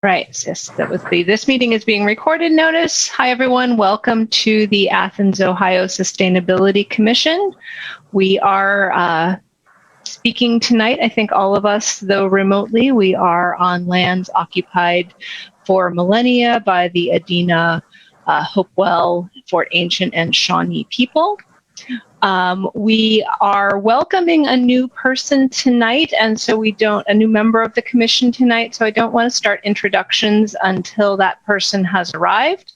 Right. Yes, that was this meeting is being recorded notice. Hi, everyone. Welcome to the Athens, Ohio Sustainability Commission. We are speaking tonight, I think all of us, though remotely, we are on lands occupied for millennia by the Adena, Hopewell, Fort Ancient, and Shawnee people. We are welcoming a new person tonight, and so a new member of the commission tonight, so I don't want to start introductions until that person has arrived.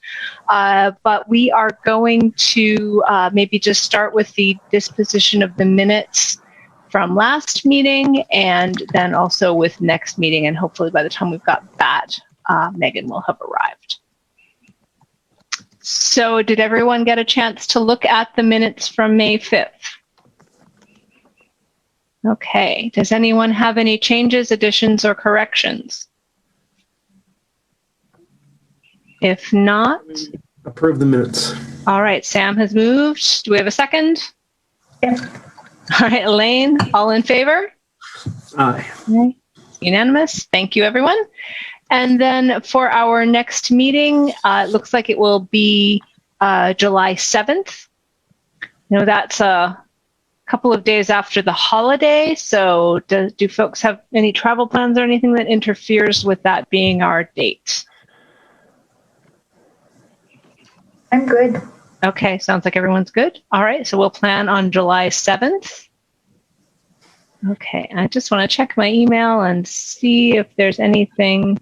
But we are going to maybe just start with the disposition of the minutes from last meeting, and then also with next meeting, and hopefully by the time we've got that, Megan will have arrived. So did everyone get a chance to look at the minutes from May 5th? Okay. Does anyone have any changes, additions, or corrections? If not, approve the minutes. All right. Sam has moved. Do we have a second? Yeah. All right, Elaine, all in favor? Aye. Okay. Unanimous. Thank you, everyone. And then for our next meeting, it looks like it will be July 7th. You know, that's a couple of days after the holiday. So do folks have any travel plans or anything that interferes with that being our date? I'm good. Okay, sounds like everyone's good. All right, so we'll plan on July 7th. Okay, I just want to check my email and see if there's anything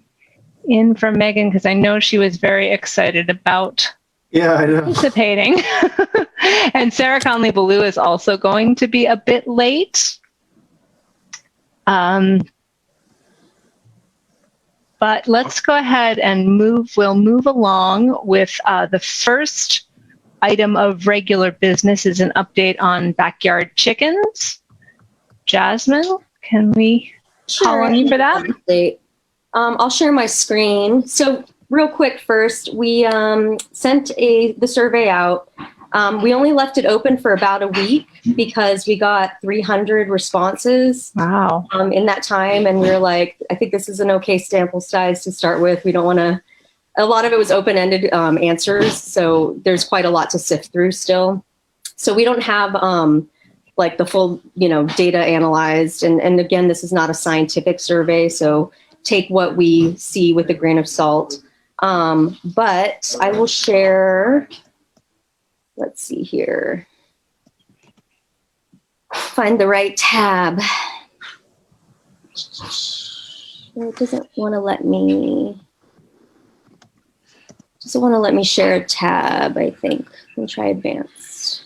in from Megan, because I know she was very excited about participating. And Sarah Conley-Ballou is also going to be a bit late. But let's go ahead and we'll move along with the first item of regular business is an update on backyard chickens. Jasmine, can we call on you for that? I'll share my screen. So real quick first, we sent the survey out. We only left it open for about a week because we got 300 responses. Wow. In that time. And we were like, I think this is an okay sample size to start with. We don't want to, a lot of it was open-ended answers. So there's quite a lot to sift through still. So we don't have like the full, data analyzed. And again, this is not a scientific survey. So take what we see with a grain of salt. But I will share, let's see here. Find the right tab. It doesn't want to let me share a tab, I think. Let me try advanced.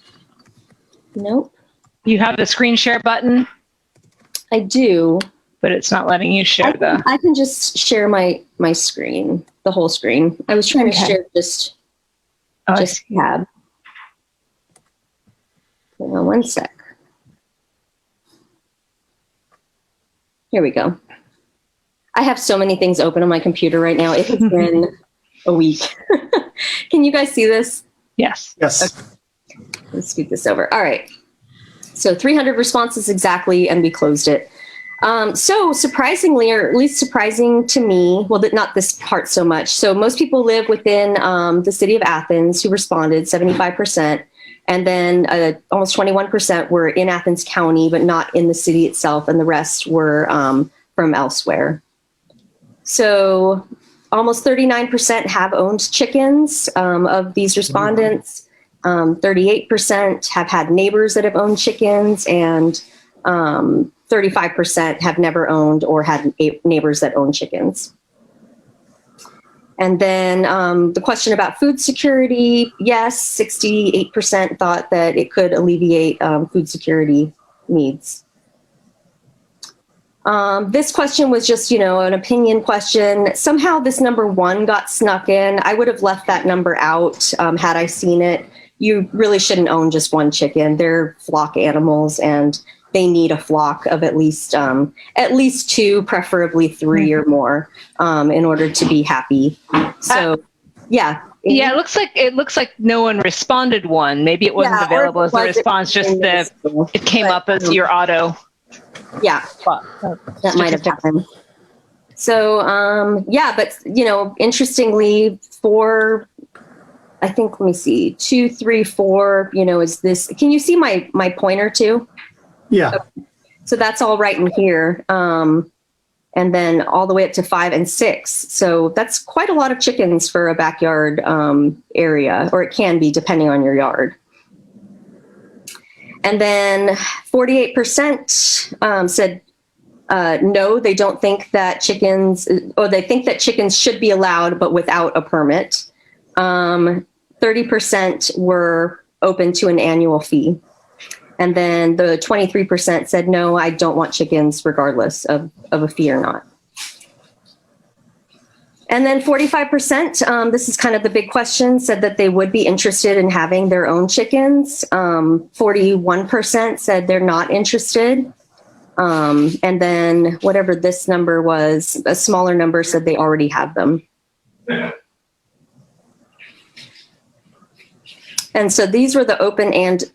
Nope. You have the screen share button? I do. But it's not letting you share I can just share my screen, the whole screen. I was trying to share just tab. Hang on one sec. Here we go. I have so many things open on my computer right now. It has been a week. Can you guys see this? Yes. Yes. Okay. Let's scoot this over. All right. So 300 responses exactly, and we closed it. So surprisingly, or at least surprising to me, well, not this part so much. So most people live within the city of Athens who responded, 75%. And then almost 21% were in Athens County, but not in the city itself. And the rest were from elsewhere. So almost 39% have owned chickens of these respondents. 38% have had neighbors that have owned chickens, and 35% have never owned or had neighbors that own chickens. And then the question about food security, yes, 68% thought that it could alleviate food security needs. This question was just, an opinion question. Somehow this number 1 got snuck in. I would have left that number out had I seen it. You really shouldn't own just one chicken. They're flock animals, and they need a flock of at least 2, preferably 3 or more, in order to be happy. So, yeah. Yeah, it looks like no one responded one. Maybe it wasn't available as a response. It came up as your auto. Yeah, that might have happened. So, but, interestingly, I think, let me see, 2, 3, 4, is this, can you see my pointer too? Yeah. So that's all right in here. And then all the way up to 5 and 6. So that's quite a lot of chickens for a backyard area, or it can be depending on your yard. And then 48% said no, they don't think that they think that chickens should be allowed, but without a permit. 30% were open to an annual fee. And then the 23% said, no, I don't want chickens regardless of a fee or not. And then 45%, this is kind of the big question, said that they would be interested in having their own chickens. 41% said they're not interested. And then whatever this number was, a smaller number said they already have them. And so these were the open-ended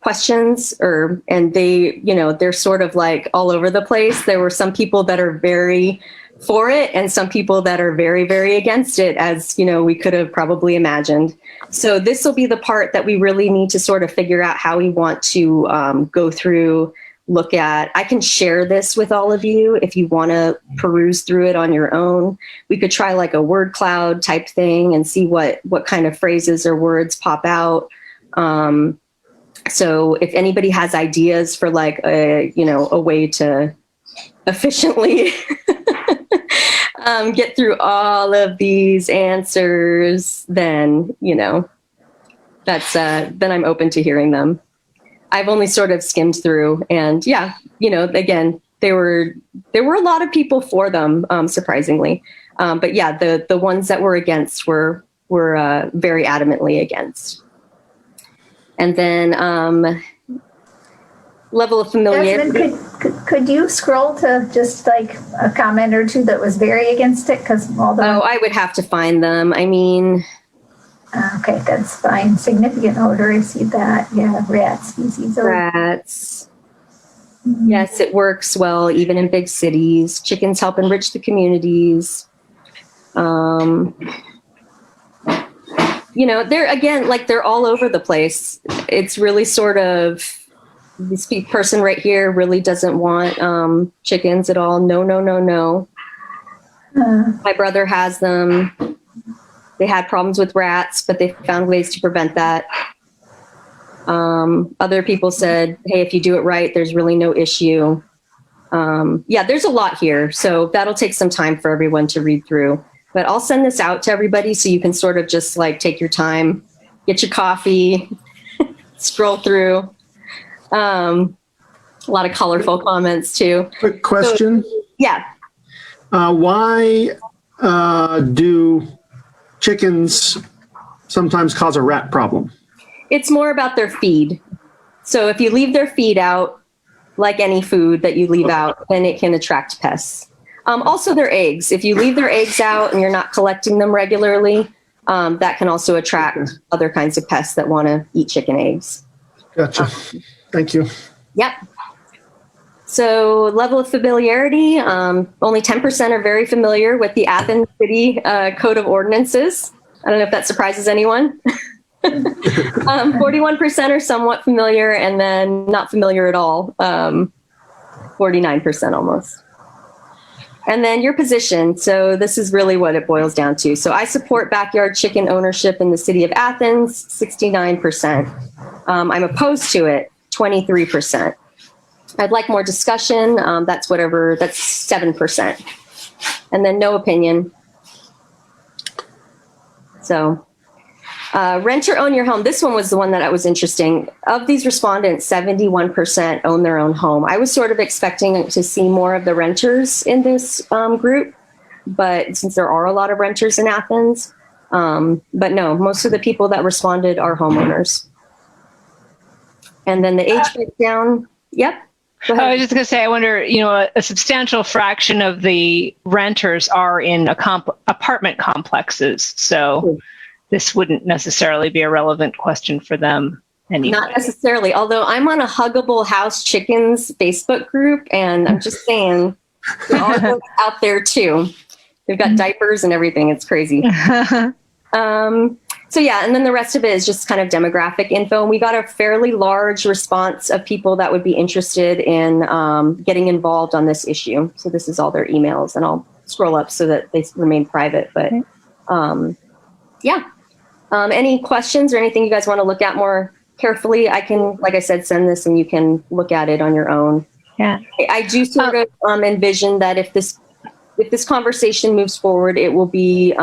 questions, and they're sort of like all over the place. There were some people that are very for it and some people that are very, very against it, as we could have probably imagined. So this will be the part that we really need to sort of figure out how we want to go through, look at. I can share this with all of you if you want to peruse through it on your own. We could try like a word cloud type thing and see what kind of phrases or words pop out. So if anybody has ideas for like a way to efficiently get through all of these answers, then that's then I'm open to hearing them. I've only sort of skimmed through, and again, there were a lot of people for them, surprisingly. But yeah, the ones that were against were very adamantly against. And then level of familiarity. Jasmine, could you scroll to just like a comment or two that was very against it? I would have to find them. I mean. Okay, that's fine. Significant odor, I see that. Yeah, rat species. Rats. Mm-hmm. Yes, it works well, even in big cities. Chickens help enrich the communities. They're all over the place. It's really sort of, this person right here really doesn't want chickens at all. No, no, no, no. My brother has them. They had problems with rats, but they found ways to prevent that. Other people said, hey, if you do it right, there's really no issue. There's a lot here. So that'll take some time for everyone to read through. But I'll send this out to everybody so you can sort of just like take your time, get your coffee, scroll through. A lot of colorful comments too. Quick question. So, yeah. Why do chickens sometimes cause a rat problem? It's more about their feed. So if you leave their feed out, like any food that you leave out, then it can attract pests. Also their eggs. If you leave their eggs out and you're not collecting them regularly, that can also attract other kinds of pests that want to eat chicken eggs. Gotcha. Thank you. Yep. So level of familiarity, only 10% are very familiar with the Athens City Code of Ordinances. I don't know if that surprises anyone. 41% are somewhat familiar, and then not familiar at all, 49% almost. And then your position. So this is really what it boils down to. So I support backyard chicken ownership in the city of Athens, 69%. I'm opposed to it, 23%. I'd like more discussion. That's 7%. And then no opinion. So rent or own your home. This one was the one that was interesting. Of these respondents, 71% own their own home. I was sort of expecting to see more of the renters in this group, but since there are a lot of renters in Athens, but no, most of the people that responded are homeowners. And then the age breakdown. Yep. I was just going to say, I wonder, a substantial fraction of the renters are in apartment complexes. So this wouldn't necessarily be a relevant question for them anyway. Not necessarily, although I'm on a Huggable House Chickens Facebook group, and I'm just saying all out there too. They've got diapers and everything. It's crazy. So yeah, and then the rest of it is just kind of demographic info. And we got a fairly large response of people that would be interested in getting involved on this issue. So this is all their emails, and I'll scroll up so that they remain private. But yeah, any questions or anything you guys want to look at more carefully? I can, like I said, send this and you can look at it on your own. Yeah, I do sort of envision that if this conversation moves forward, it will be,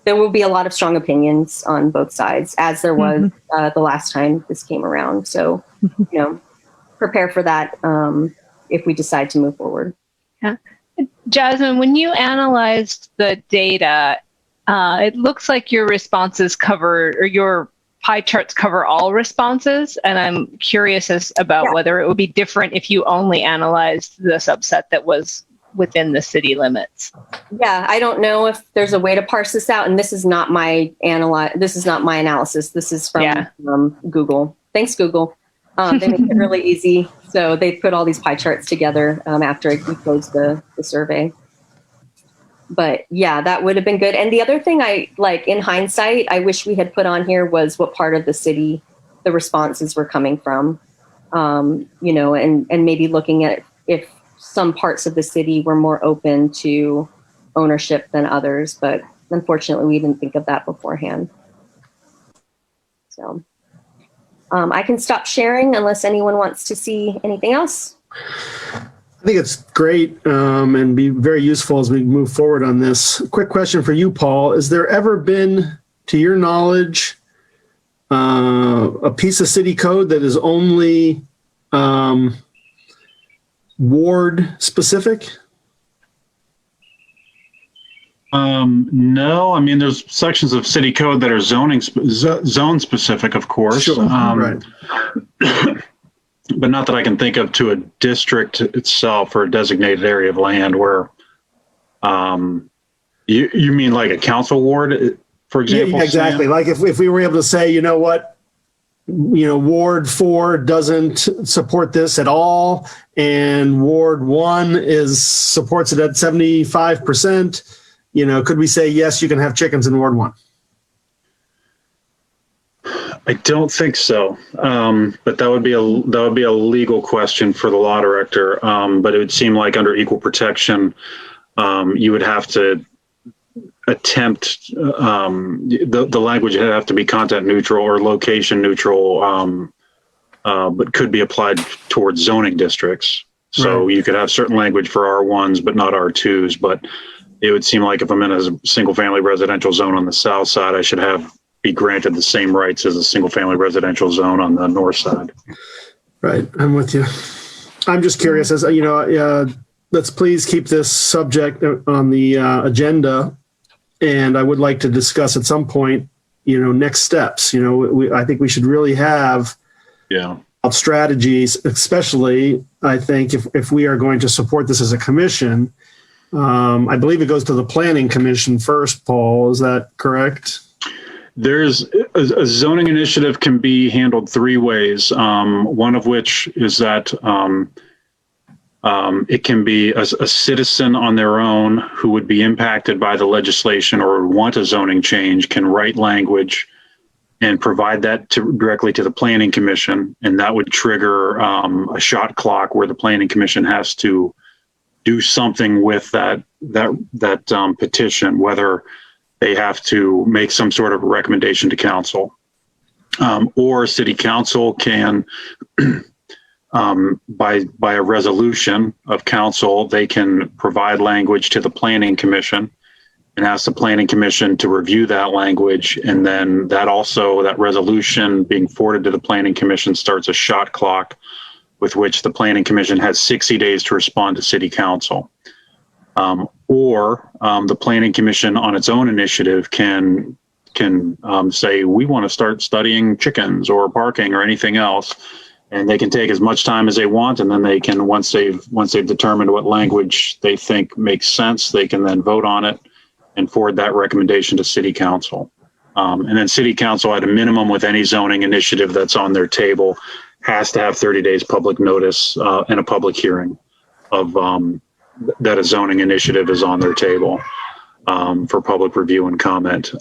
there will be a lot of strong opinions on both sides, as there was the last time this came around. So, prepare for that if we decide to move forward. Yeah. Jasmine, when you analyzed the data, it looks like your responses cover, or your pie charts cover all responses. And I'm curious about whether it would be different if you only analyzed the subset that was within the city limits. Yeah, I don't know if there's a way to parse this out, and this is not my analysis. This is from Google. Thanks, Google. They make it really easy. So they put all these pie charts together after we closed the survey. But yeah, that would have been good. And the other thing in hindsight, I wish we had put on here was what part of the city the responses were coming from, and maybe looking at if some parts of the city were more open to ownership than others, but unfortunately we didn't think of that beforehand. So I can stop sharing unless anyone wants to see anything else. I think it's great and be very useful as we move forward on this. Quick question for you, Paul. Has there ever been, to your knowledge, a piece of city code that is only ward specific? No, I mean, there's sections of city code that are zone specific, of course. Sure. Right. But not that I can think of to a district itself or a designated area of land where, you mean like a council ward, for example? Yeah, exactly. Sam? Like if we were able to say, you know what, Ward 4 doesn't support this at all, and Ward 1 supports it at 75%. Could we say, yes, you can have chickens in Ward 1? I don't think so. But that would be a legal question for the law director. But it would seem like under equal protection, you would have to attempt the language would have to be content neutral or location neutral, but could be applied towards zoning districts. So you could have certain language for R1s, but not R2s. But it would seem like if I'm in a single family residential zone on the south side, I should be granted the same rights as a single family residential zone on the north side. Right. I'm with you. I'm just curious, as let's please keep this subject on the agenda. And I would like to discuss at some point, next steps. I think we should really have strategies, especially I think if we are going to support this as a commission. I believe it goes to the planning commission first, Paul. Is that correct? There's a zoning initiative can be handled three ways. One of which is that it can be a citizen on their own who would be impacted by the legislation or want a zoning change can write language and provide that directly to the planning commission, and that would trigger a shot clock where the planning commission has to do something with that petition, whether they have to make some sort of a recommendation to council, or city council can. By a resolution of council, they can provide language to the planning commission and ask the planning commission to review that language. And then that resolution being forwarded to the planning commission starts a shot clock with which the planning commission has 60 days to respond to city council. Or the planning commission on its own initiative can say, we want to start studying chickens or parking or anything else. And they can take as much time as they want, and then they can, once they've determined what language they think makes sense, they can then vote on it and forward that recommendation to city council. And then city council, at a minimum, with any zoning initiative that's on their table, has to have 30 days public notice and a public hearing. that a zoning initiative is on their table for public review and comment.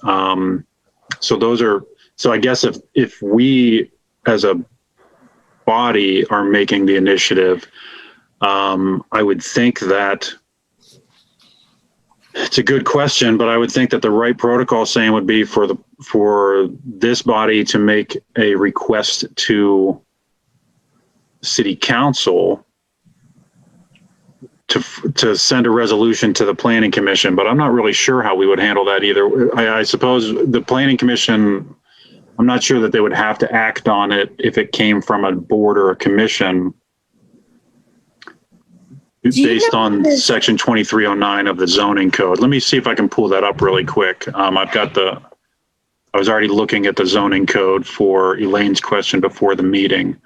So I guess if we as a body are making the initiative, I would think that it's a good question, but I would think that the right protocol saying would be for this body to make a request to city council to send a resolution to the planning commission, but I'm not really sure how we would handle that either. I suppose the planning commission, I'm not sure that they would have to act on it if it came from a board or a commission based on section 2309 of the zoning code. Let me see if I can pull that up really quick. I was already looking at the zoning code for Elaine's question before the meeting.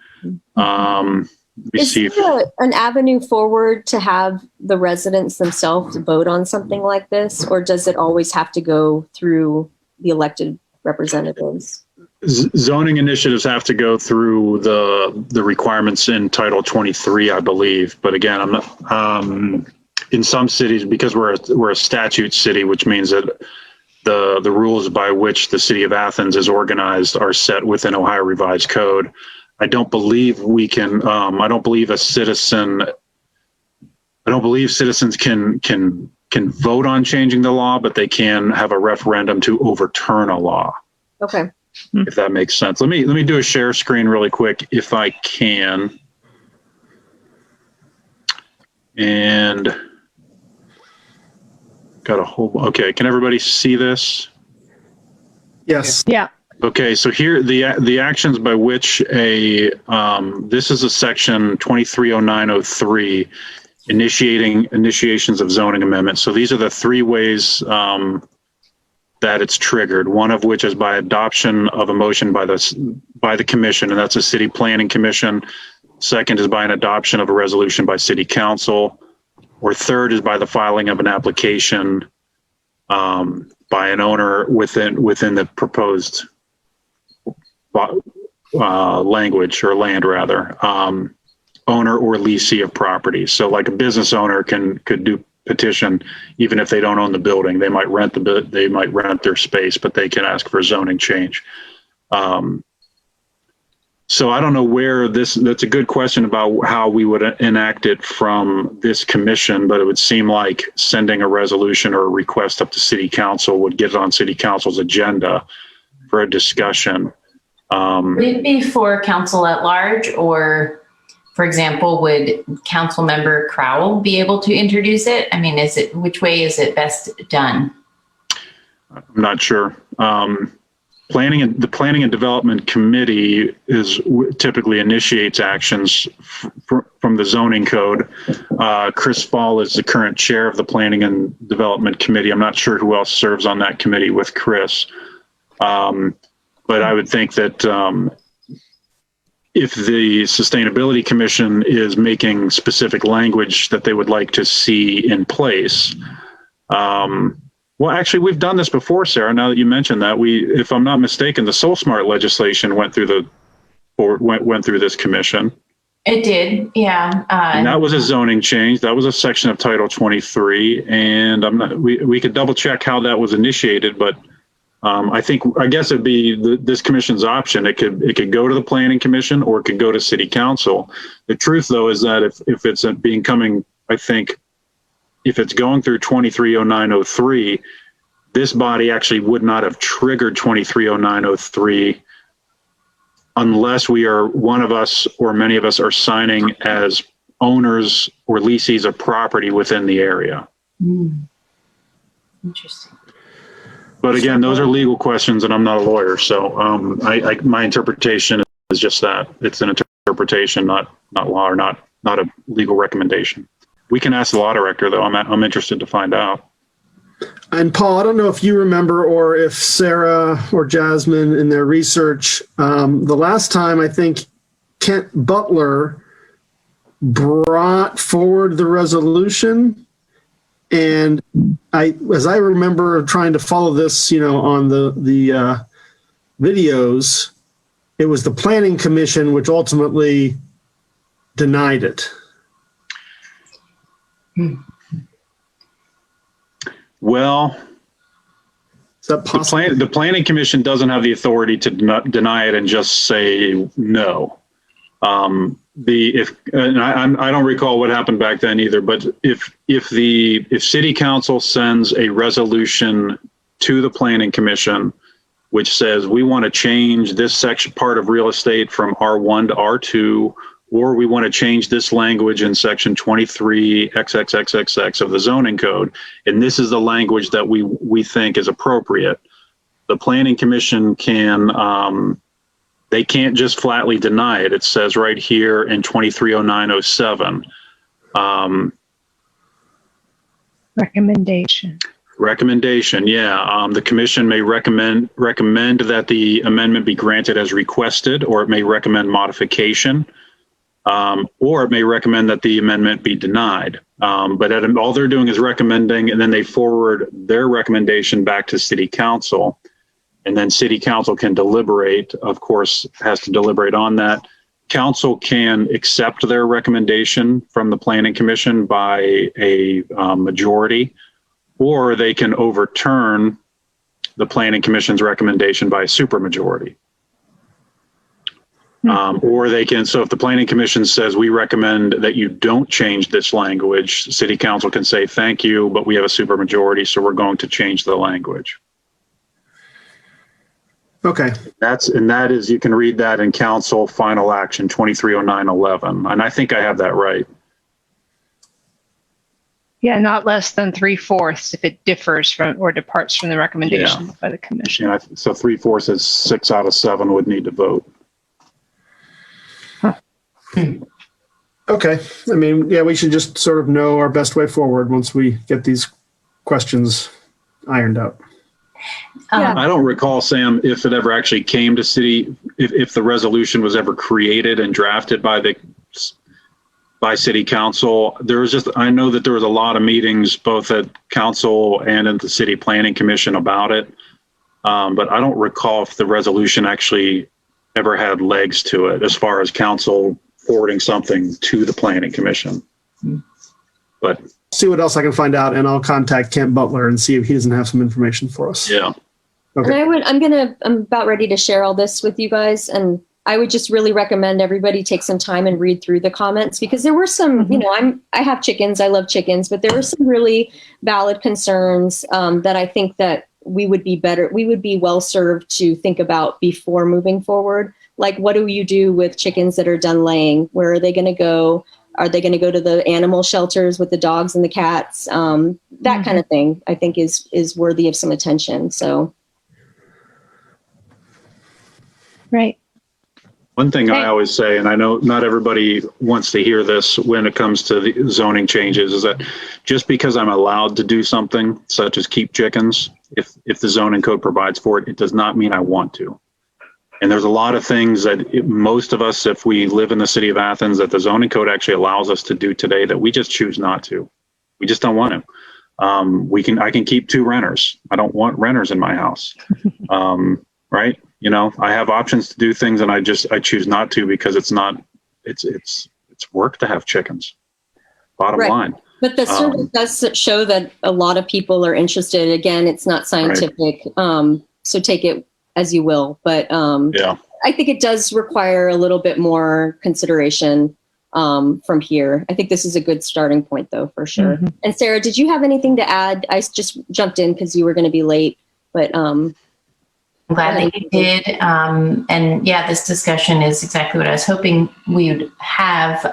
Is there an avenue forward to have the residents themselves vote on something like this, or does it always have to go through the elected representatives? Zoning initiatives have to go through the requirements in Title 23, I believe. But again, I'm not, in some cities, because we're a statute city, which means that the rules by which the city of Athens is organized are set within Ohio Revised Code. I don't believe we can. I don't believe citizens can vote on changing the law, but they can have a referendum to overturn a law. Okay. If that makes sense. Let me do a share screen really quick if I can. And got a whole. Okay, can everybody see this? Yes. Yeah. Okay, so here the actions by which this is a section 230903 initiations of zoning amendments. So these are the three ways that it's triggered. One of which is by adoption of a motion by the commission, and that's a city planning commission. Second is by an adoption of a resolution by city council, or third is by the filing of an application by an owner within the proposed language or land rather, owner or leasee of property. So like a business owner could do petition even if they don't own the building. They might rent their space, but they can ask for a zoning change. So I don't know where that's a good question about how we would enact it from this commission, but it would seem like sending a resolution or a request up to city council would get it on city council's agenda for a discussion. Would it be for council at large, or, for example, would council member Crowell be able to introduce it? I mean, which way is it best done? I'm not sure. The Planning and Development Committee typically initiates actions from the zoning code. Chris Fall is the current chair of the Planning and Development Committee. I'm not sure who else serves on that committee with Chris. But I would think that if the Sustainability Commission is making specific language that they would like to see in place, well, actually, we've done this before, Sarah. Now that you mentioned that, if I'm not mistaken, the Soul Smart legislation went through this commission. It did, yeah. And that was a zoning change. That was a section of Title 23, and we could double check how that was initiated, but. I guess it'd be this commission's option. It could go to the planning commission or it could go to city council. The truth, though, is that if it's if it's going through 230903, this body actually would not have triggered 230903 unless one of us or many of us are signing as owners or leasees of property within the area. Interesting. But again, those are legal questions, and I'm not a lawyer, so my interpretation is just that it's an interpretation, not law, or not a legal recommendation. We can ask the law director, though. I'm interested to find out. And Paul, I don't know if you remember, or if Sarah or Jasmine in their research, the last time I think Kent Butler brought forward the resolution. And as I remember trying to follow this, on the videos, it was the Planning Commission which ultimately denied it. Well, Is that possible? the planning commission doesn't have the authority to deny it and just say no. I don't recall what happened back then either, but if city council sends a resolution to the planning commission, which says we want to change this section part of real estate from R1 to R2, or we want to change this language in section 23 XXXXX of the zoning code, and this is the language that we think is appropriate, the planning commission can, they can't just flatly deny it. It says right here in 230907. Recommendation, yeah. The commission may recommend that the amendment be granted as requested, or it may recommend modification, or it may recommend that the amendment be denied. But all they're doing is recommending, and then they forward their recommendation back to city council. And then city council can deliberate, of course, has to deliberate on that. Council can accept their recommendation from the planning commission by a majority, or they can overturn the planning commission's recommendation by a supermajority. Or they can, so if the planning commission says we recommend that you don't change this language, city council can say, thank you, but we have a supermajority, so we're going to change the language. Okay. That is, you can read that in council final action 230911. And I think I have that right. Yeah, not less than 3/4 if it differs from or departs from the recommendation by the commission. Yeah, so 3/4 is 6 out of 7 would need to vote. Okay. I mean, yeah, we should just sort of know our best way forward once we get these questions ironed out. I don't recall, Sam, if it ever actually came to city, if the resolution was ever created and drafted by city council. I know that there was a lot of meetings both at council and at the city planning commission about it. But I don't recall if the resolution actually ever had legs to it as far as council forwarding something to the planning commission. But see what else I can find out, and I'll contact Kent Butler and see if he doesn't have some information for us. yeah. Okay. And I'm about ready to share all this with you guys, and I would just really recommend everybody take some time and read through the comments, because there were some, I have chickens, I love chickens, but there were some really valid concerns that I think that we would be well served to think about before moving forward. Like, what do you do with chickens that are done laying? Where are they going to go? Are they going to go to the animal shelters with the dogs and the cats? That kind of thing, I think, is worthy of some attention. So. Right. One thing I always say, and I know not everybody wants to hear this when it comes to the zoning changes, is that just because I'm allowed to do something such as keep chickens, if the zoning code provides for it, it does not mean I want to. And there's a lot of things that most of us, if we live in the city of Athens, that the zoning code actually allows us to do today that we just choose not to. We just don't want to. I can keep 2 renters. I don't want renters in my house. Right? I have options to do things, and I choose not to, because it's work to have chickens. Bottom line. But the survey does show that a lot of people are interested. Again, it's not scientific, so take it as you will. But I think it does require a little bit more consideration from here. I think this is a good starting point, though, for sure. Mm-hmm. And Sarah, did you have anything to add? I just jumped in because you were going to be late, but I'm glad that you did. And yeah, this discussion is exactly what I was hoping we would have.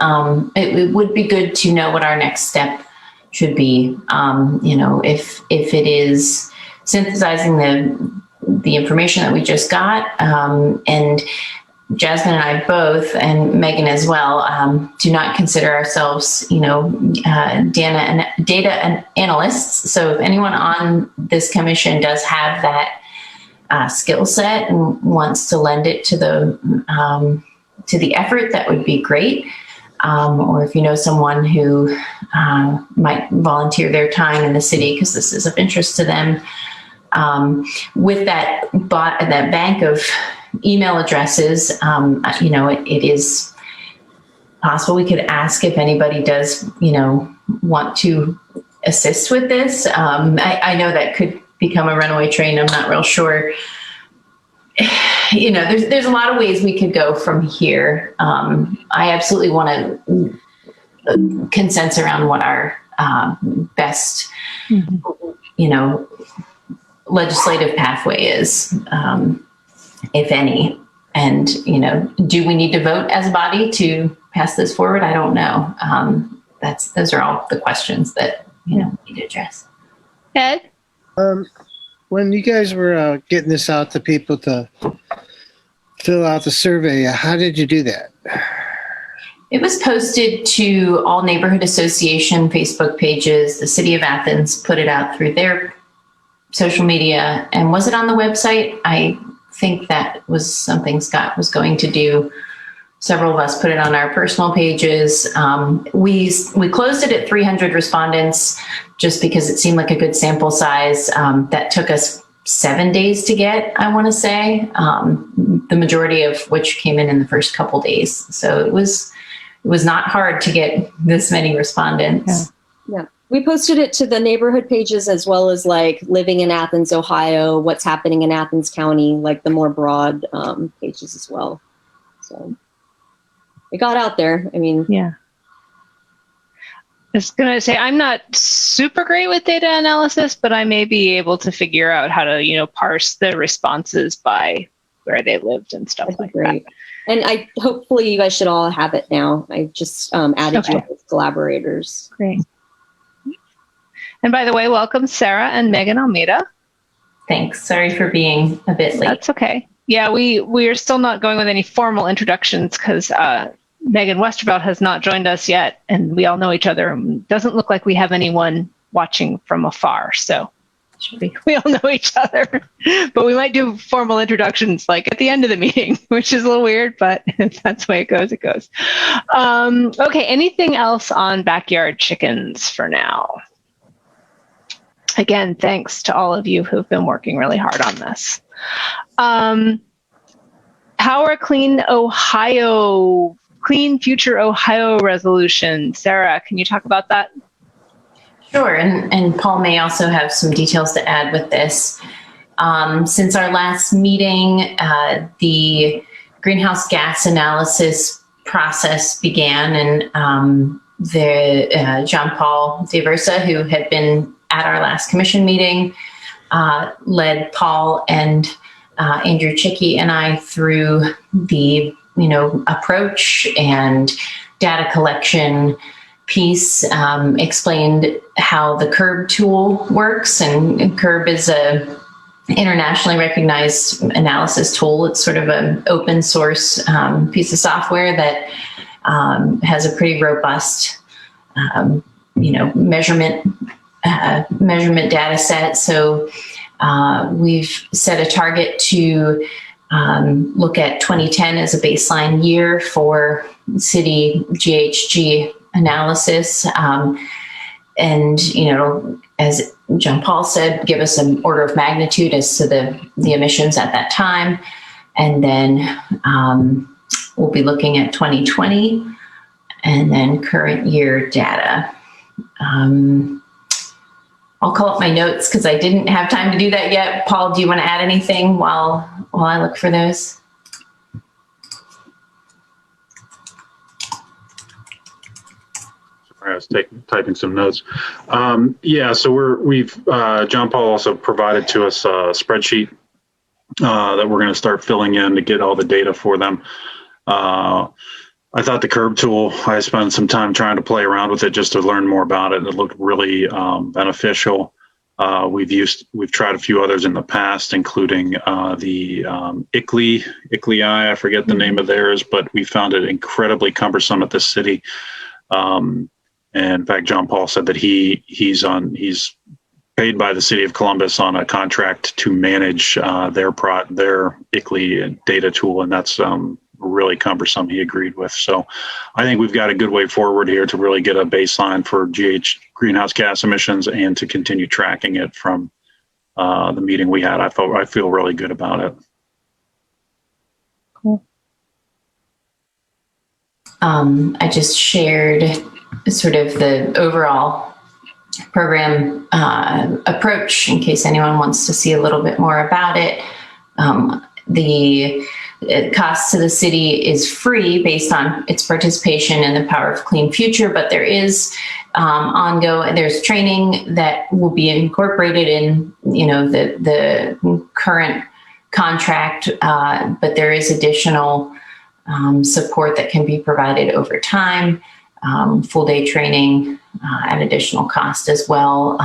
It would be good to know what our next step should be. If it is synthesizing the information that we just got, and Jasmine and I both, and Megan as well, do not consider ourselves, data analysts. So if anyone on this commission does have that skill set and wants to lend it to the effort, that would be great. Or if you know someone who might volunteer their time in the city because this is of interest to them, with that bank of email addresses, it is possible we could ask if anybody does, want to assist with this. I know that could become a runaway train. I'm not real sure. There's a lot of ways we could go from here. I absolutely want to consensus around what our best, legislative pathway is, if any. And, do we need to vote as a body to pass this forward? I don't know. Those are all the questions that, we need to address. Ed? When you guys were getting this out to people to fill out the survey, how did you do that? It was posted to all neighborhood association Facebook pages. The city of Athens put it out through their social media. And was it on the website? I think that was something Scott was going to do. Several of us put it on our personal pages. We closed it at 300 respondents just because it seemed like a good sample size. That took us 7 days to get, I want to say, the majority of which came in the first couple days. So it was not hard to get this many respondents. Yeah. We posted it to the neighborhood pages as well as like living in Athens, Ohio, what's happening in Athens County, like the more broad pages as well. So it got out there. I mean, yeah. I was going to say, I'm not super great with data analysis, but I may be able to figure out how to, parse the responses by where they lived and stuff like that. And hopefully you guys should all have it now. I just added you as collaborators. Great. And by the way, welcome Sarah and Megan Almeida. Thanks. Sorry for being a bit late. That's okay. Yeah, we are still not going with any formal introductions because Megan Westerveld has not joined us yet, and we all know each other. Doesn't look like we have anyone watching from afar, so we all know each other. But we might do formal introductions like at the end of the meeting, which is a little weird, but if that's the way it goes, it goes. Okay, anything else on backyard chickens for now? Again, thanks to all of you who've been working really hard on this. Power Clean Future Ohio resolution. Sarah, can you talk about that? Sure, and Paul may also have some details to add with this. Since our last meeting, the greenhouse gas analysis process began, and John Paul DeVersa, who had been at our last commission meeting, led Paul and Andrew Chicky and I through the approach and data collection piece, explained how the CURB tool works. And CURB is a internationally recognized analysis tool. It's sort of an open source piece of software that has a pretty robust, measurement data set. So we've set a target to look at 2010 as a baseline year for city GHG analysis. And, as John Paul said, give us an order of magnitude as to the emissions at that time. And then we'll be looking at 2020 and then current year data. I'll call up my notes because I didn't have time to do that yet. Paul, do you want to add anything while I look for those? I was typing some notes. So we've John Paul also provided to us a spreadsheet that we're going to start filling in to get all the data for them. I thought the CURB tool, I spent some time trying to play around with it just to learn more about it. It looked really beneficial. We've tried a few others in the past, including the ICLEI. I forget the name of theirs, but we found it incredibly cumbersome at the city. And in fact, John Paul said that he's paid by the city of Columbus on a contract to manage their ICLEI data tool, and that's really cumbersome. He agreed with. So I think we've got a good way forward here to really get a baseline for greenhouse gas emissions and to continue tracking it from the meeting we had. I feel really good about it. Cool. I just shared sort of the overall program approach in case anyone wants to see a little bit more about it. The cost to the city is free based on its participation in the Power of Clean Future, but there is there's training that will be incorporated in, the current contract, but there is additional support that can be provided over time, full day training at additional cost as well.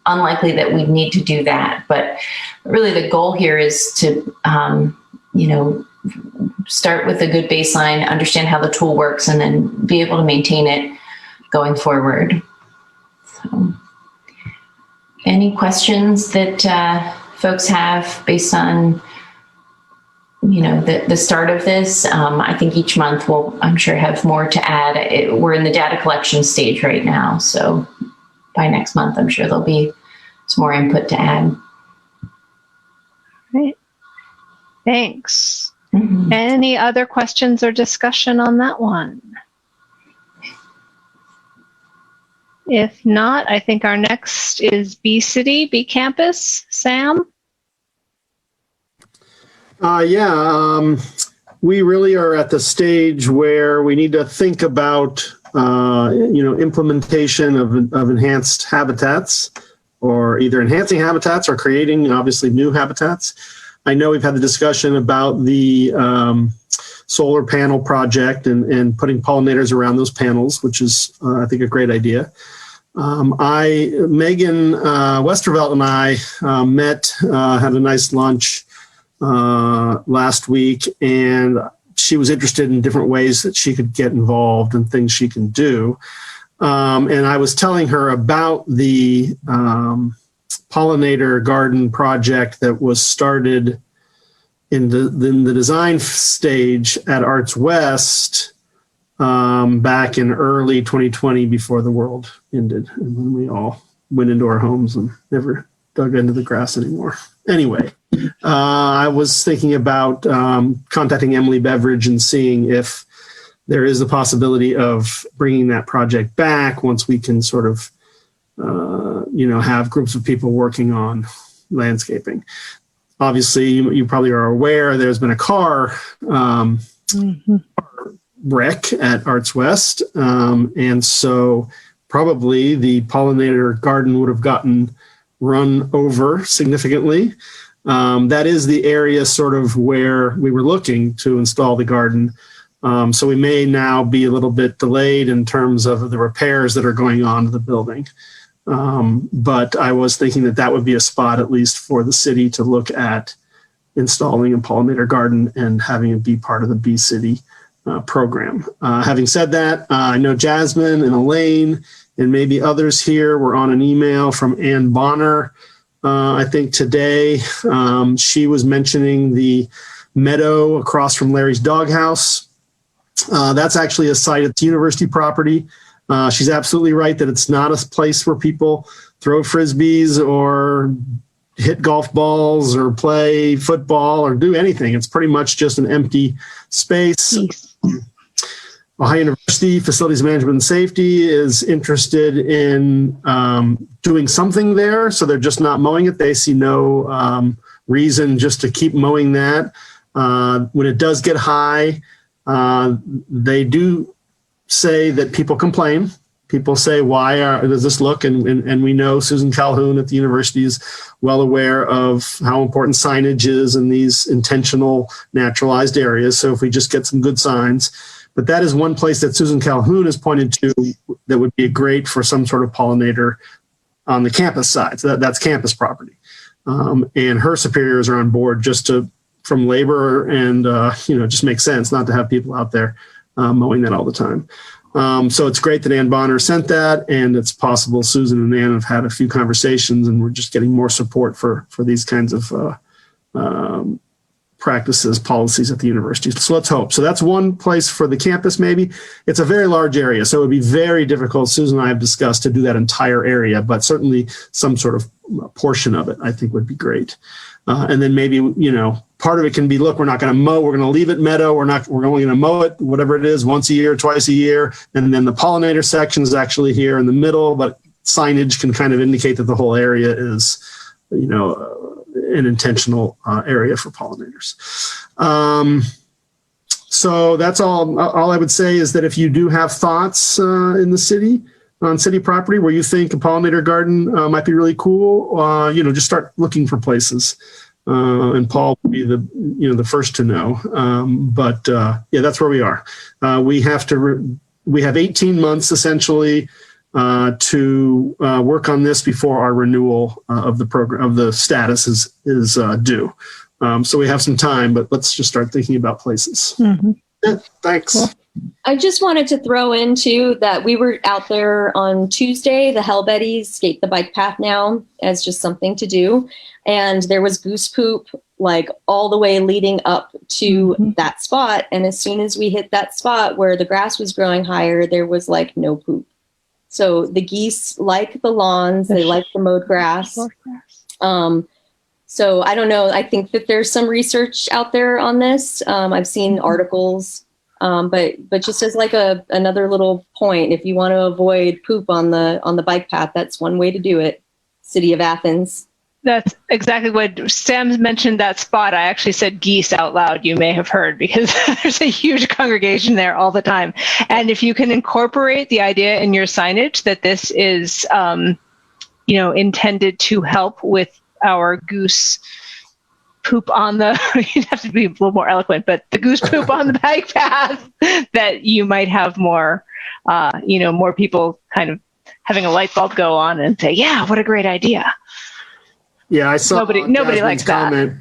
Unlikely that we need to do that, but really the goal here is to, start with a good baseline, understand how the tool works, and then be able to maintain it going forward. So, any questions that folks have based on, the start of this? I think each month we'll, I'm sure, have more to add. We're in the data collection stage right now, so by next month, I'm sure there'll be some more input to add. Great. Thanks. Mm-hmm. Any other questions or discussion on that one? If not, I think our next is B City, B Campus. Sam? We really are at the stage where we need to think about, implementation of enhanced habitats, or either enhancing habitats or creating, obviously, new habitats. I know we've had the discussion about the solar panel project and putting pollinators around those panels, which is, I think, a great idea. Megan Westervelt and I met, had a nice lunch last week, and she was interested in different ways that she could get involved and things she can do. And I was telling her about the Pollinator Garden project that was started in the design stage at Arts West back in early 2020, before the world ended, and when we all went into our homes and never dug into the grass anymore. Anyway, I was thinking about contacting Emily Beveridge and seeing if there is the possibility of bringing that project back once we can sort of, have groups of people working on landscaping. Obviously, you probably are aware there's been a car wreck at Arts West, and so probably the Pollinator Garden would have gotten run over significantly. That is the area sort of where we were looking to install the garden. So we may now be a little bit delayed in terms of the repairs that are going on to the building. But I was thinking that would be a spot, at least for the city, to look at installing a pollinator garden and having it be part of the Bee City program. Having said that, I know Jasmine and Elaine and maybe others here were on an email from Ann Bonner, I think today. She was mentioning the meadow across from Larry's Doghouse. That's actually a site at the university property. She's absolutely right that it's not a place where people throw frisbees or hit golf balls or play football or do anything. It's pretty much just an empty space. Ohio University Facilities Management and Safety is interested in doing something there, so they're just not mowing it. They see no reason just to keep mowing that. When it does get high, they do say that people complain. People say, why does this look? And we know Susan Calhoun at the university is well aware of how important signage is in these intentional naturalized areas. So if we just get some good signs. But that is one place that Susan Calhoun has pointed to that would be great for some sort of pollinator on the campus side. So that's campus property. And her superiors are on board just from labor and, just makes sense not to have people out there mowing that all the time. So it's great that Ann Bonner sent that, and it's possible Susan and Ann have had a few conversations, and we're just getting more support for these kinds of practices, policies at the university. So let's hope. So that's one place for the campus, maybe. It's a very large area, so it would be very difficult, Susan and I have discussed, to do that entire area, but certainly some sort of portion of it, I think would be great. And then maybe, part of it can be, look, we're not going to mow, we're going to leave it meadow. We're only going to mow it, whatever it is, once a year, twice a year. And then the pollinator section is actually here in the middle, but signage can kind of indicate that the whole area is, an intentional area for pollinators. So that's all I would say is that if you do have thoughts in the city, on city property where you think a pollinator garden might be really cool, just start looking for places. And Paul will be the first to know. But that's where we are. We have 18 months essentially to work on this before our renewal of the program, of the status is due. So we have some time, but let's just start thinking about places. Mm-hmm. Yeah, thanks. Cool. I just wanted to throw in too that we were out there on Tuesday, the Hell Betties skate the bike path now as just something to do. And there was goose poop like all the way leading up to that spot. And as soon as we hit that spot where the grass was growing higher, there was like no poop. So the geese like the lawns, they like the mowed grass. So I don't know. I think that there's some research out there on this. I've seen articles. But just as like another little point, if you want to avoid poop on the bike path, that's one way to do it. City of Athens. That's exactly what Sam mentioned, that spot. I actually said geese out loud, you may have heard, because there's a huge congregation there all the time. And if you can incorporate the idea in your signage that this is, intended to help with our goose poop on the, you'd have to be a little more eloquent, but the goose poop on the bike path, that you might have more, more people kind of having a light bulb go on and say, yeah, what a great idea. Yeah, I saw nobody likes that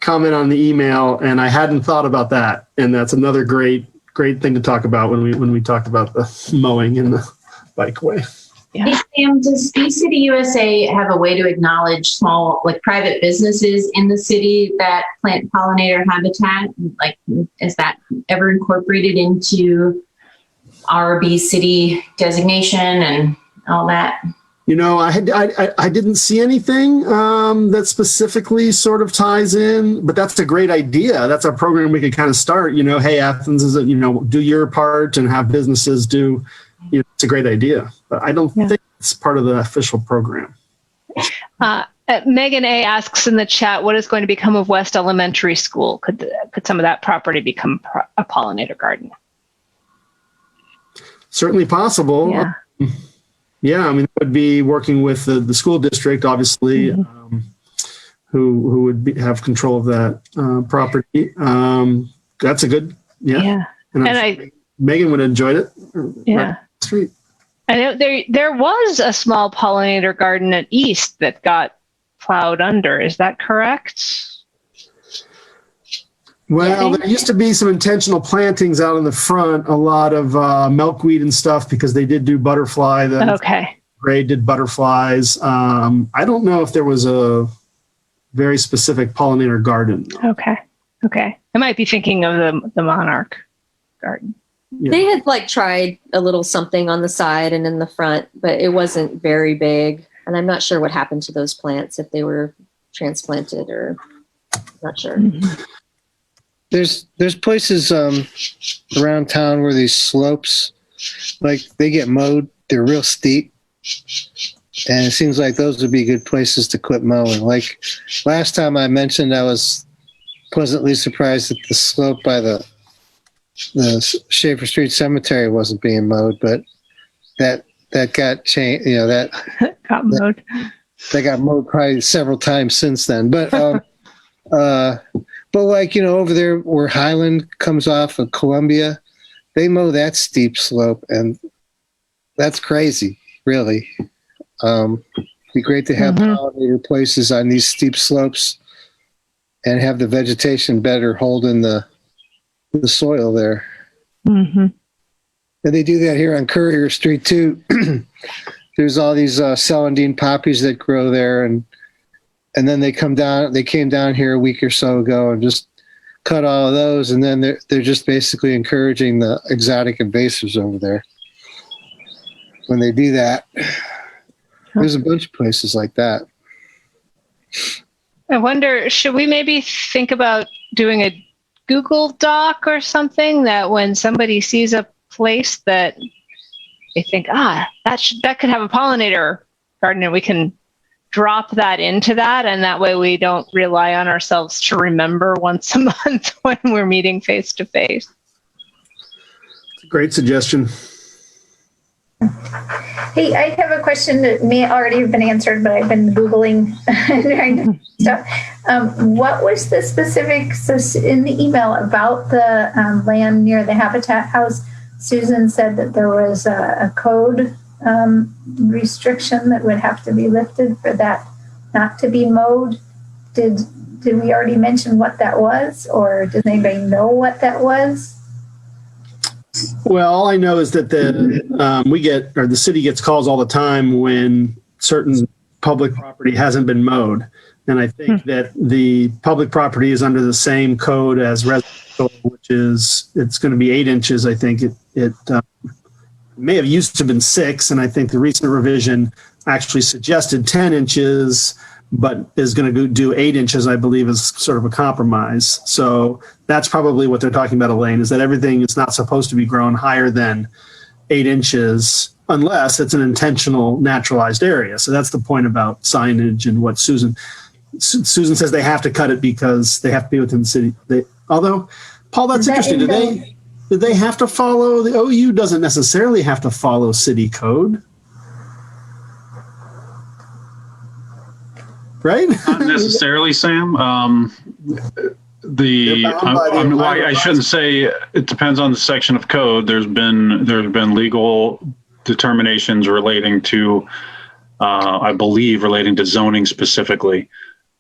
comment on the email, and I hadn't thought about that. And that's another great thing to talk about when we talked about the mowing in the bikeway. Yeah. Hey, Sam, does Bee City USA have a way to acknowledge small, like private businesses in the city that plant pollinator habitat? Like, is that ever incorporated into our Bee City designation and all that? I didn't see anything that specifically sort of ties in, but that's a great idea. That's a program we could kind of start. Hey, Athens is do your part and have businesses do. It's a great idea, but I don't think it's part of the official program. Megan A. asks in the chat, what is going to become of West Elementary School? Could some of that property become a pollinator garden? Certainly possible. Yeah. Yeah, it would be working with the school district, obviously, who would have control of that property. That's a good, And Megan would have enjoyed it. Yeah. Right street. I know there was a small pollinator garden at East that got plowed under. Is that correct? Well, there used to be some intentional plantings out in the front, a lot of milkweed and stuff, because they did do butterfly. Gray did butterflies. I don't know if there was a very specific pollinator garden. Okay. I might be thinking of the monarch garden. Yeah. They had tried a little something on the side and in the front, but it wasn't very big. And I'm not sure what happened to those plants, if they were transplanted or not sure. Mm-hmm. There's places around town where these slopes, they get mowed. They're real steep, and it seems like those would be good places to quit mowing. Like last time I mentioned, I was pleasantly surprised that the slope by the Schaefer Street Cemetery wasn't being mowed, but that got changed. That got mowed. That got mowed probably several times since then. But over there where Highland comes off of Columbia, they mow that steep slope, and that's crazy, really. Be great to have pollinator places on these steep slopes and have the vegetation better holding the soil there. Mm-hmm. And they do that here on Courier Street too. There's all these celandine poppies that grow there, and then they came down here a week or so ago and just cut all of those, and then they're just basically encouraging the exotic invasives over there. When they do that, there's a bunch of places like that. I wonder, should we maybe think about doing a Google Doc or something that when somebody sees a place that they think, that could have a pollinator garden, and we can drop that into that, and that way we don't rely on ourselves to remember once a month when we're meeting face to face. Great suggestion. Hey, I have a question that may already have been answered, but I've been Googling and trying to stuff. What was the specifics in the email about the land near the Habitat House? Susan said that there was a code restriction that would have to be lifted for that not to be mowed. Did we already mention what that was, or does anybody know what that was? Well, all I know is that the city gets calls all the time when certain public property hasn't been mowed. And I think that the public property is under the same code as residential, which is, it's going to be 8 inches. I think it may have used to have been 6. And I think the recent revision actually suggested 10 inches, but is going to do 8 inches, I believe, is sort of a compromise. So that's probably what they're talking about, Elaine, is that everything is not supposed to be grown higher than 8 inches unless it's an intentional naturalized area. So that's the point about signage and what Susan says they have to cut it because they have to be within the city. Although, Paul, that's interesting. Did they have to follow, the OU doesn't necessarily have to follow city code? Right? Not necessarily, Sam. I shouldn't say it depends on the section of code. There's been legal determinations relating to, I believe, relating to zoning specifically.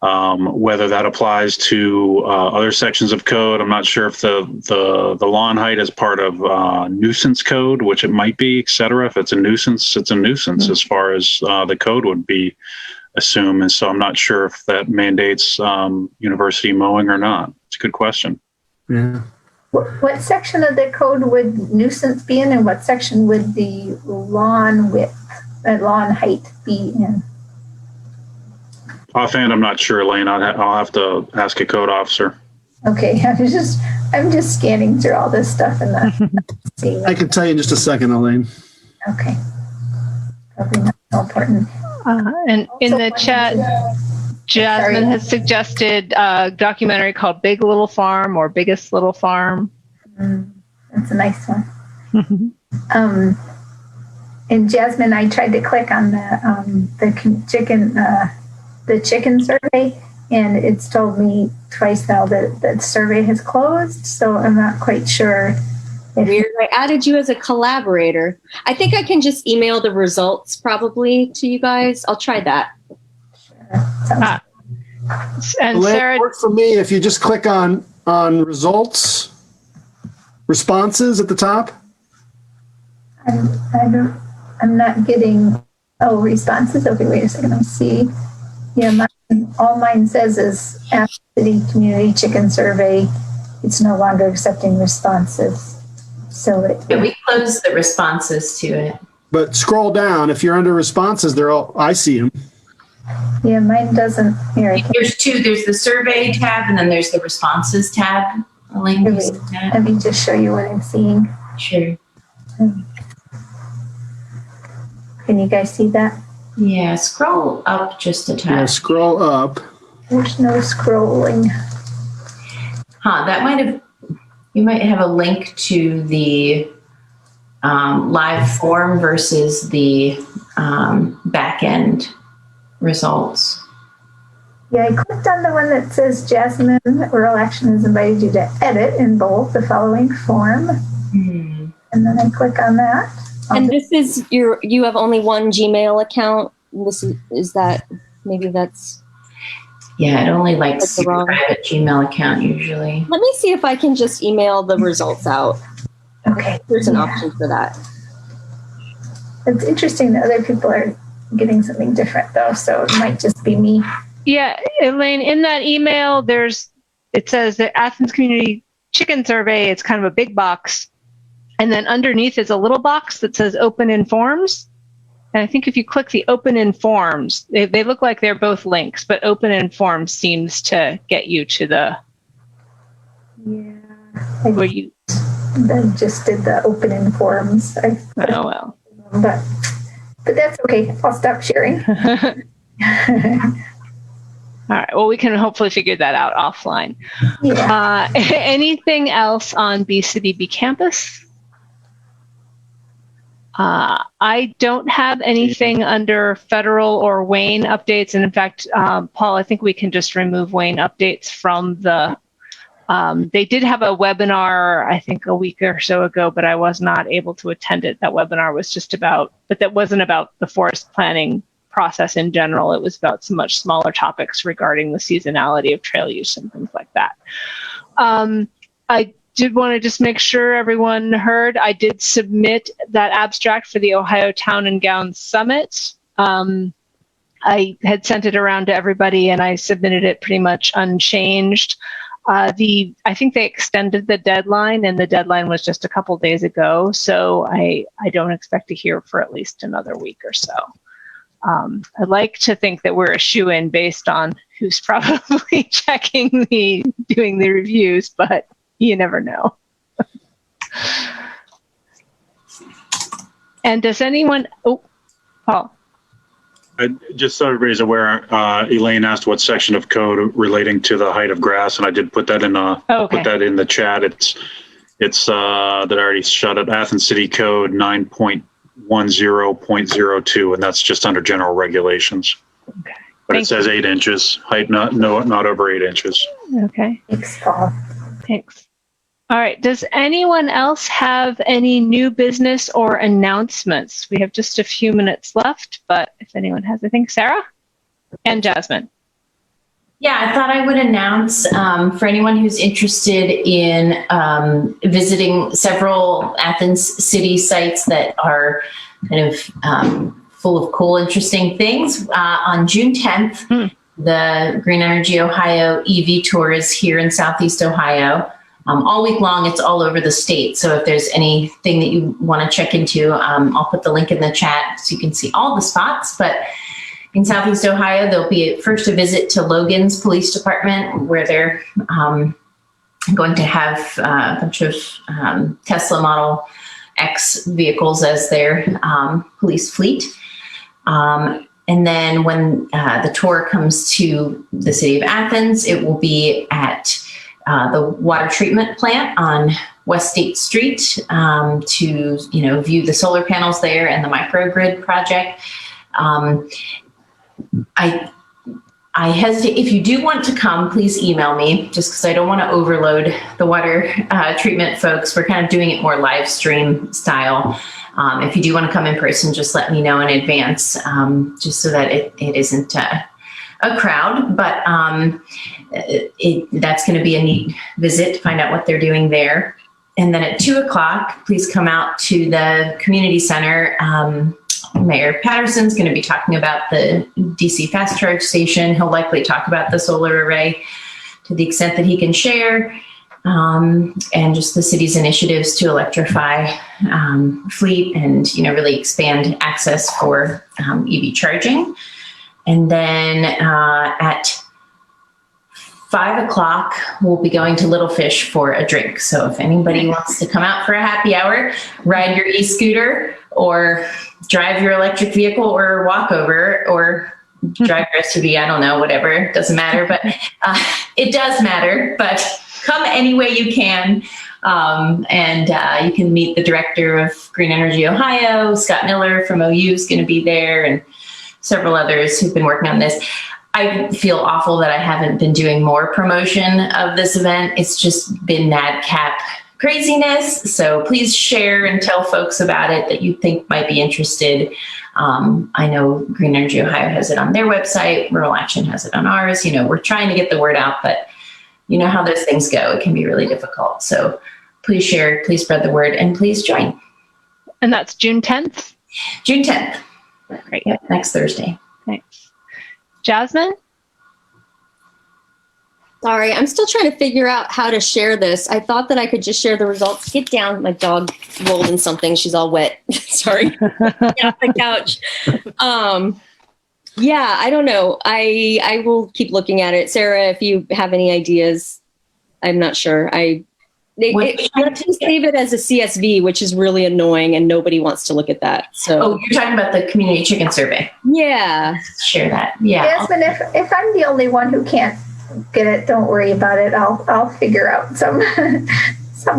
Whether that applies to other sections of code, I'm not sure if the lawn height is part of nuisance code, which it might be, et cetera. If it's a nuisance, it's a nuisance as far as the code would be assumed. And so I'm not sure if that mandates university mowing or not. It's a good question. Yeah. What section of the code would nuisance be in, and what section would the lawn height be in? Offhand, I'm not sure, Elaine. I'll have to ask a code officer. Okay, I'm just scanning through all this stuff and not seeing. I can tell you in just a second, Elaine. Okay, probably not so important. And in the chat, Jasmine has suggested a documentary called Big Little Farm or Biggest Little Farm. That's a nice one. And Jasmine, I tried to click on the chicken survey, and it's told me twice now that the survey has closed. So I'm not quite sure. Weird. I added you as a collaborator. I think I can just email the results probably to you guys. I'll try that. Sure. And Sarah, it works for me if you just click on responses at the top. I'm not getting responses. Okay, wait a second. Let me see. Yeah, all mine says is Athens City Community Chicken Survey. It's no longer accepting responses. So we closed the responses to it. But scroll down. If you're under responses, I see them. Yeah, mine doesn't. There's two. There's the survey tab, and then there's the responses tab. Elaine, let me just show you what I'm seeing. Sure. Can you guys see that? Yeah, scroll up just a tad. Yeah, scroll up. There's no scrolling. You might have a link to the live form versus the back end results. Yeah, I clicked on the one that says Jasmine, Rural Action has invited you to edit in bold the following form. And then I click on that. And this is you have only one Gmail account. Is that maybe that's. Yeah, it only likes your private Gmail account usually. Let me see if I can just email the results out. Okay. There's an option for that. It's interesting that other people are getting something different though, so it might just be me. Yeah, Elaine, in that email, it says the Athens Community Chicken Survey. It's kind of a big box. And then underneath is a little box that says open in forms. And I think if you click the open in forms, they look like they're both links, but open in forms seems to get you to the where you. I just did the open in forms. Oh well. But that's okay. I'll stop sharing. All right. Well, we can hopefully figure that out offline. Yeah. Anything else on BCDB campus? I don't have anything under federal or Wayne updates. And in fact, Paul, I think we can just remove Wayne updates from the, they did have a webinar, I think a week or so ago, but I was not able to attend it. That webinar was just about, but that wasn't about the forest planning process in general. It was about some much smaller topics regarding the seasonality of trail use and things like that. I did want to just make sure everyone heard, I did submit that abstract for the Ohio Town and Gown Summit. I had sent it around to everybody and I submitted it pretty much unchanged. I think they extended the deadline and the deadline was just a couple days ago. So I don't expect to hear for at least another week or so. I'd like to think that we're a shoo-in based on who's probably doing the reviews, but you never know. And does anyone, Paul. Just so everybody's aware, Elaine asked what section of code relating to the height of grass, and I did put that in put that in the chat. It's that I already shot at Athens City Code 9.10.02, and that's just under general regulations. Okay. But it says 8 inches height, not over 8 inches. Okay. Thanks, Paul. Thanks. All right. Does anyone else have any new business or announcements? We have just a few minutes left, but if anyone has anything, Sarah and Jasmine. Yeah, I thought I would announce for anyone who's interested in visiting several Athens city sites that are kind of full of cool, interesting things. On June 10th, the Green Energy Ohio EV Tour is here in Southeast Ohio. All week long, it's all over the state. So if there's anything that you want to check into, I'll put the link in the chat so you can see all the spots. But in Southeast Ohio, there'll be first a visit to Logan's Police Department, where they're going to have a bunch of Tesla Model X vehicles as their police fleet. And then when the tour comes to the city of Athens, it will be at the water treatment plant on West State Street to view the solar panels there and the microgrid project. I hesitate. If you do want to come, please email me, just because I don't want to overload the water treatment folks. We're kind of doing it more live stream style. If you do want to come in person, just let me know in advance, just so that it isn't a crowd. But that's going to be a neat visit to find out what they're doing there. And then at 2:00, please come out to the community center. Mayor Patterson's going to be talking about the DC fast charge station. He'll likely talk about the solar array to the extent that he can share, and just the city's initiatives to electrify fleet and really expand access for EV charging. And then at 5:00, we'll be going to Little Fish for a drink. So if anybody wants to come out for a happy hour, ride your e-scooter or drive your electric vehicle or walk over or drive your SUV, I don't know, whatever, it doesn't matter, but it does matter, but come any way you can. And you can meet the director of Green Energy Ohio, Scott Miller from OU is going to be there, and several others who've been working on this. I feel awful that I haven't been doing more promotion of this event. It's just been NADCAP craziness. So please share and tell folks about it that you think might be interested. I know Green Energy Ohio has it on their website. Rural Action has it on ours. We're trying to get the word out, but you know how those things go. It can be really difficult. So please share, please spread the word, and please join. And that's June 10th? June 10th. Great. Yep, next Thursday. Thanks. Jasmine? Sorry, I'm still trying to figure out how to share this. I thought that I could just share the results. Get down. My dog rolled in something. She's all wet. Sorry. Get off the couch. Yeah, I don't know. I will keep looking at it. Sarah, if you have any ideas, I'm not sure. I just save it as a CSV, which is really annoying, and nobody wants to look at that. So, Oh, you're talking about the community chicken survey. yeah, Share that. Yeah. Jasmine, if I'm the only one who can't get it, don't worry about it. I'll figure out some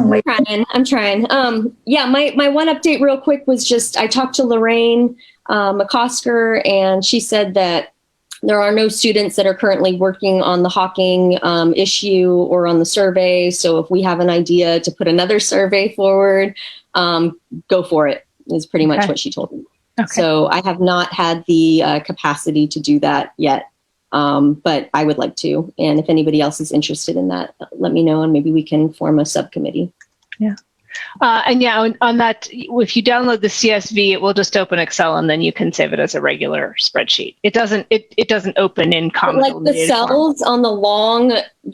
way. I'm trying. Yeah, my one update real quick was just I talked to Lorraine McCosker, and she said that there are no students that are currently working on the hawking issue or on the survey. So if we have an idea to put another survey forward, go for it, is pretty much what she told me. Okay. So I have not had the capacity to do that yet, but I would like to. And if anybody else is interested in that, let me know, and maybe we can form a subcommittee. Yeah. And yeah, on that, if you download the CSV, it will just open Excel, and then you can save it as a regular spreadsheet. It doesn't open in common. Like the cells on the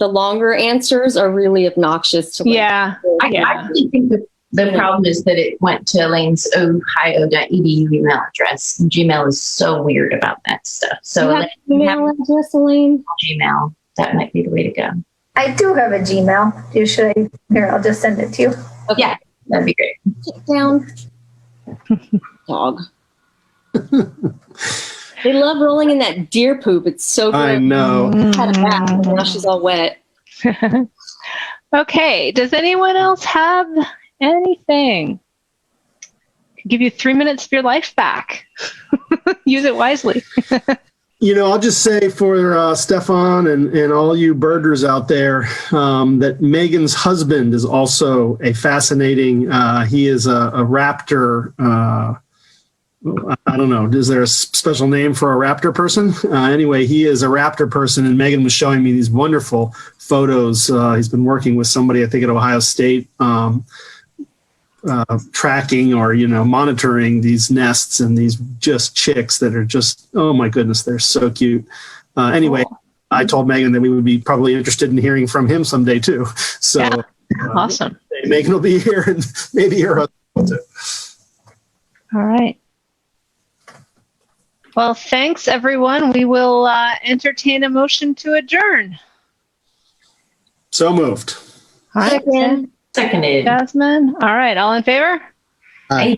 longer answers are really obnoxious to. Yeah. I actually think the problem is that it went to Elaine's ohio.edu email address. And Gmail is so weird about that stuff. So you have email address, Elaine? Gmail, that might be the way to go. I do have a Gmail. Here, I'll just send it to you. Okay. Yeah, that'd be great. Sit down. Dog. They love rolling in that deer poop. It's so good. I know. Had a bath, and now she's all wet. Okay. Does anyone else have anything? Could give you 3 minutes of your life back. Use it wisely. I'll just say for Stefan and all you birders out there that Megan's husband is also a fascinating, he is a raptor. I don't know. Is there a special name for a raptor person? Anyway, he is a raptor person, and Megan was showing me these wonderful photos. He's been working with somebody, I think at Ohio State, tracking or monitoring these nests and these just chicks that are just, oh my goodness, they're so cute. Anyway, I told Megan that we would be probably interested in hearing from him someday too. So yeah. Awesome. Megan will be here, and maybe her husband too. All right. Well, thanks everyone. We will entertain a motion to adjourn. So moved. All right. Seconded. Jasmine. All right. All in favor? Aye.